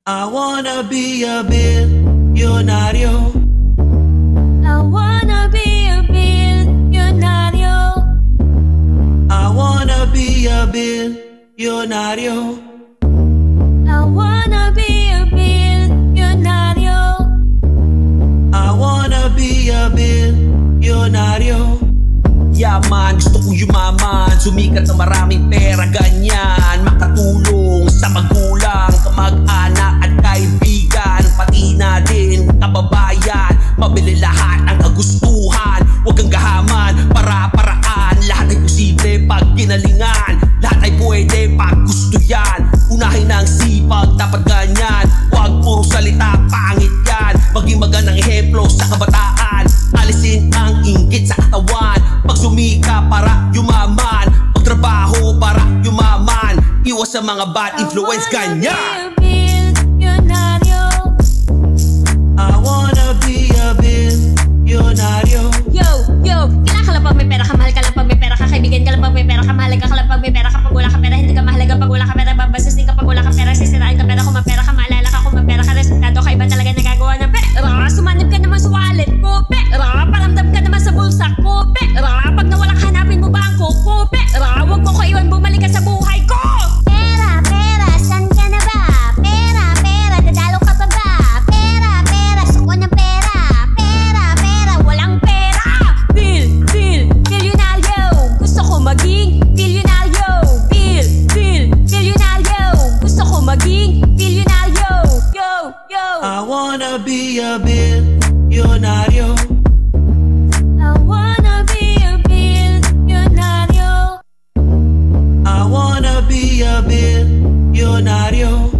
I wanna be a billionario. I wanna be a billionario. I wanna be a billionario. I wanna be a billionario. I wanna be a billionario. Yaman, gusto ko yumaman, sumikat na maraming pera, ganyan. Makatulong sa magulang, kamag-anak at kaibigan, pati na din kababayan. Mabili lahat ang kagustuhan, huwag kang gahaman, para-paraan. Lahat ay posible pag ginalingan, lahat ay pwede pag gusto yan. Unahin ang sipag, dapat ganyan, huwag puro salita, pangit yan. Maging magandang ehemplo sa kabataan, alisin ang inggit sa katawan. Pagsumika para yumaman, pagtrabaho para yumaman, iwas sa mga bad influence, ganyan. I wanna be a billionario. Yo, kailangan ka lang pag may pera ka, mahal ka lang pag may pera ka, kaibigan ka lang pag may pera ka, mahalaga ka lang pag may pera ka. Pag wala ka pera, hindi ka mahalaga. Pag wala ka pera, babastos din ka. Pag wala ka pera, sisiraan ka pera. Kung may pera ka, maalala ka. Kung may pera ka, resultado ka. Iba talaga nagagawa ng pera. Sumanib ka naman sa wallet ko, pera. Paramdam ka naman sa bulsa ko, pera. Pag nawala ka, hanapin mo bangko ko, pera. Huwag mo ko iwan, bumalik ka sa buhay ko. Pera, pera, san ka na ba? Pera, pera, dadalo ka pa ba? Pera, pera, suko ng pera. Pera, pera, walang pera. Bilyonaryo. Gusto ko maging bilyonaryo. Bilyonaryo. Gusto ko maging bilyonaryo. Yo. I wanna be a billionario. I wanna be a billionario. I wanna be a billionario.